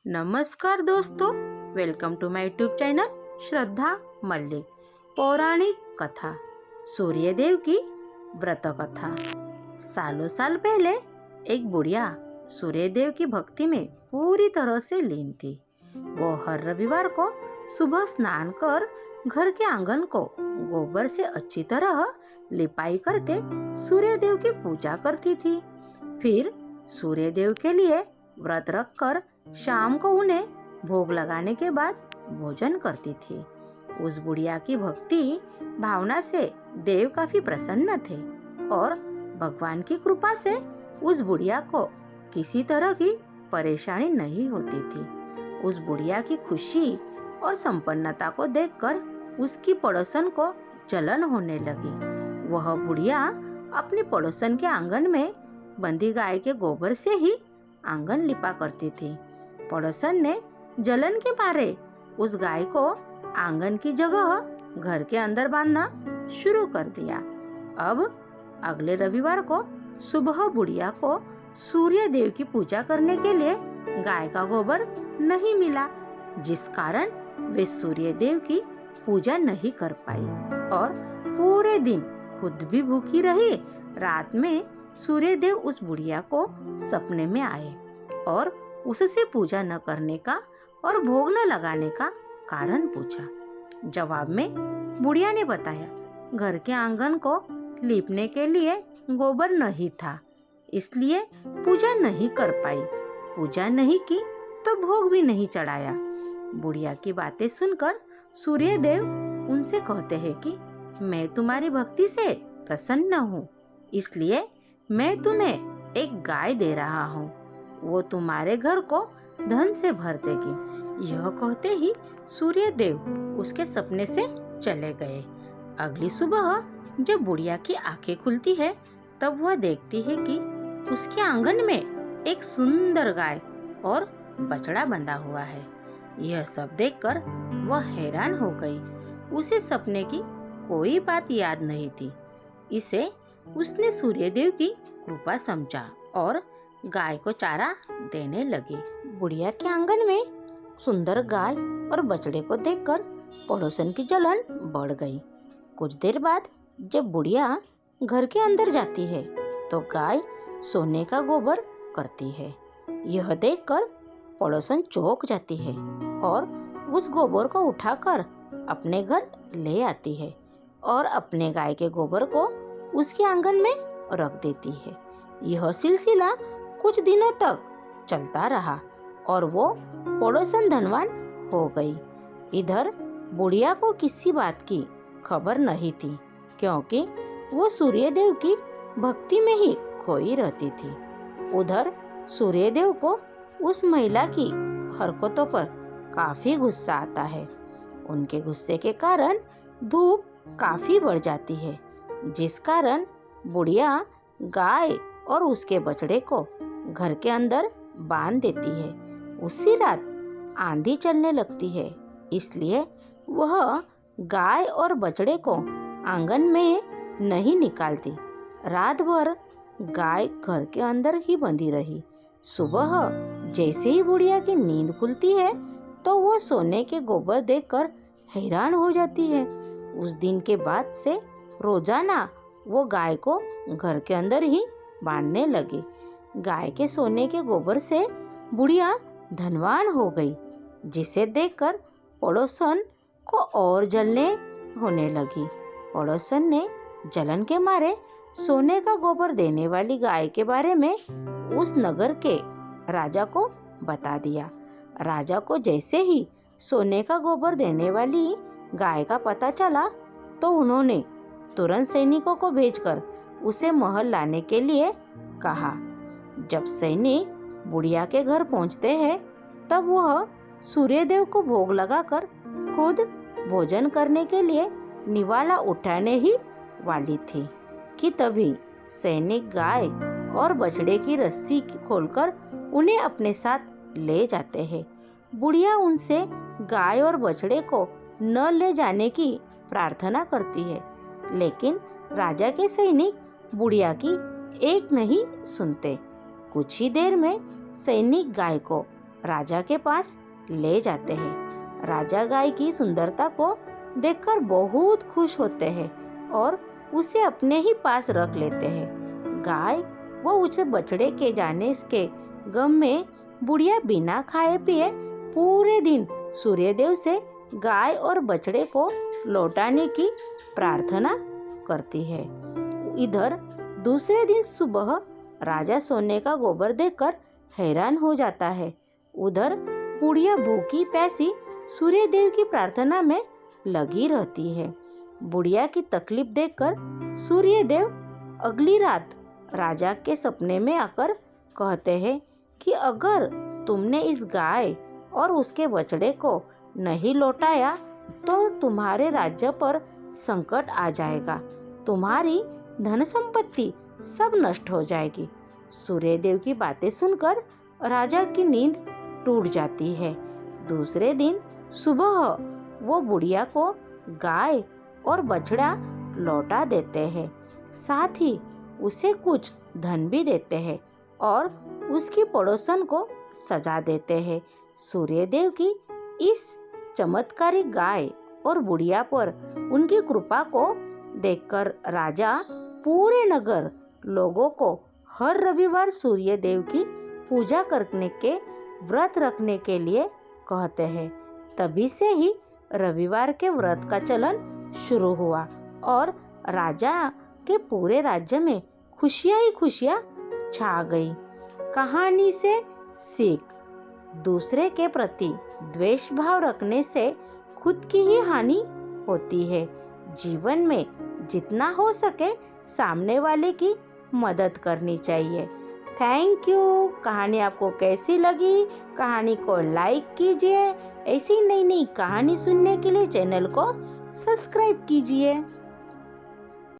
नमस्कार दोस्तों, welcome to my YouTube channel Shraddha Mallik. पौराणिक कथा सूर्यदेव की व्रत कथा। सालों साल पहले एक बुढ़िया सूर्यदेव की भक्ति में पूरी तरह से लीन थी। वो हर रविवार को सुबह स्नान कर घर के आंगन को गोबर से अच्छी तरह लिपाई करके सूर्यदेव की पूजा करती थी। फिर सूर्यदेव के लिए व्रत रखकर शाम को उन्हें भोग लगाने के बाद भोजन करती थी। उस बुढ़िया की भक्ति भावना से देव काफी प्रसन्न थे और भगवान की कृपा से उस बुढ़िया को किसी तरह की परेशानी नहीं होती थी। उस बुढ़िया की खुशी और संपन्नता को देखकर उसकी पड़ोसन को जलन होने लगी। वह बुढ़िया अपनी पड़ोसन के आंगन में बंधी गाय के गोबर से ही आंगन लिपा करती थी। पड़ोसन ने जलन के मारे उस गाय को आंगन की जगह घर के अंदर बांधना शुरू कर दिया। अब अगले रविवार को सुबह बुढ़िया को सूर्य देव की पूजा करने के लिए गाय का गोबर नहीं मिला, जिस कारण वे सूर्य देव की पूजा नहीं कर पाई और पूरे दिन खुद भी भूखी रही। रात में सूर्य देव उस बुढ़िया को सपने में आए और उससे पूजा न करने का और भोग न लगाने का कारण पूछा। जवाब में बुढ़िया ने बताया, घर के आंगन को लीपने के लिए गोबर नहीं था, इसलिए पूजा नहीं कर पाई। पूजा नहीं की तो भोग भी नहीं चढ़ाया। बुढ़िया की बातें सुनकर सूर्य देव उनसे कहते हैं कि मैं तुम्हारी भक्ति से प्रसन्न हूँ, इसलिए मैं तुम्हें एक गाय दे रहा हूँ। वो तुम्हारे घर को धन से भर देगी। यह कहते ही सूर्य देव उसके सपने से चले गए। अगली सुबह जब बुढ़िया की आंखें खुलती है तब वह देखती है कि उसके आंगन में एक सुंदर गाय और बछड़ा बंधा हुआ है। यह सब देखकर वह हैरान हो गई। उसे सपने की कोई बात याद नहीं थी। इसे उसने सूर्यदेव की कृपा समझा और गाय को चारा देने लगी। बुढ़िया के आंगन में सुंदर गाय और बछड़े को देखकर पड़ोसन की जलन बढ़ गई। कुछ देर बाद जब बुढ़िया घर के अंदर जाती है तो गाय सोने का गोबर करती है। यह देखकर पड़ोसन चौंक जाती है और उस गोबर को उठाकर अपने घर ले आती है और अपने गाय के गोबर को उसके आंगन में रख देती है। यह सिलसिला कुछ दिनों तक चलता रहा और वो पड़ोसन धनवान हो गई। इधर बुढ़िया को किसी बात की खबर नहीं थी, क्योंकि वो सूर्यदेव की भक्ति में ही खोई रहती थी। उधर सूर्यदेव को उस महिला की हरकतों पर काफी गुस्सा आता है। उनके गुस्से के कारण धूप काफी बढ़ जाती है, जिस कारण बुढ़िया गाय और उसके बछड़े को घर के अंदर बांध देती है। उसी रात आंधी चलने लगती है, इसलिए वह गाय और बछड़े को आंगन में नहीं निकालती। रात भर गाय घर के अंदर ही बंधी रही। सुबह जैसे ही बुढ़िया की नींद खुलती है तो वो सोने के गोबर देखकर हैरान हो जाती है। उस दिन के बाद से रोजाना वो गाय को घर के अंदर ही बांधने लगी। गाय के सोने के गोबर से बुढ़िया धनवान हो गई, जिसे देखकर पड़ोसन को और जलने होने लगी। पड़ोसन ने जलन के मारे सोने का गोबर देने वाली गाय के बारे में उस नगर के राजा को बता दिया। राजा को जैसे ही सोने का गोबर देने वाली गाय का पता चला तो उन्होंने तुरंत सैनिकों को भेजकर उसे महल लाने के लिए कहा। जब सैनिक बुढ़िया के घर पहुंचते हैं तब वह सूर्यदेव को भोग लगाकर खुद भोजन करने के लिए निवाला उठाने ही वाली थी कि तभी सैनिक गाय और बछड़े की रस्सी खोलकर उन्हें अपने साथ ले जाते हैं। बुढ़िया उनसे गाय और बछड़े को न ले जाने की प्रार्थना करती है, लेकिन राजा के सैनिक बुढ़िया की एक नहीं सुनते। कुछ ही देर में सैनिक गाय को राजा के पास ले जाते हैं। राजा गाय की सुंदरता को देखकर बहुत खुश होते हैं और उसे अपने ही पास रख लेते हैं। गाय वो उसे बछड़े के जाने के गम में बुढ़िया बिना खाए पिए पूरे दिन सूर्यदेव से गाय और बछड़े को लौटाने की प्रार्थना करती है। इधर दूसरे दिन सुबह राजा सोने का गोबर देखकर हैरान हो जाता है। उधर बुढ़िया भूखी प्यासी सूर्यदेव की प्रार्थना में लगी रहती है। बुढ़िया की तकलीफ देखकर सूर्यदेव अगली रात राजा के सपने में आकर कहते हैं कि अगर तुमने इस गाय और उसके बछड़े को नहीं लौटाया तो तुम्हारे राज्य पर संकट आ जाएगा, तुम्हारी धन संपत्ति सब नष्ट हो जाएगी। सूर्यदेव की बातें सुनकर राजा की नींद टूट जाती है। दूसरे दिन सुबह वो बुढ़िया को गाय और बछड़ा लौटा देते हैं, साथ ही उसे कुछ धन भी देते हैं और उसकी पड़ोसन को सजा देते हैं। सूर्यदेव की इस चमत्कारिक गाय और बुढ़िया पर उनकी कृपा को देखकर राजा पूरे नगर लोगों को हर रविवार सूर्यदेव की पूजा करने के व्रत रखने के लिए कहते हैं। तभी से ही रविवार के व्रत का चलन शुरू हुआ और राजा के पूरे राज्य में खुशियां ही खुशियां छा गई। कहानी से सीख: दूसरे के प्रति द्वेष भाव रखने से खुद की ही हानि होती है। जीवन में जितना हो सके सामने वाले की मदद करनी चाहिए। Thank you. कहानी आपको कैसी लगी? कहानी को लाइक कीजिए। ऐसी नई नई कहानी सुनने के लिए चैनल को सब्सक्राइब कीजिए।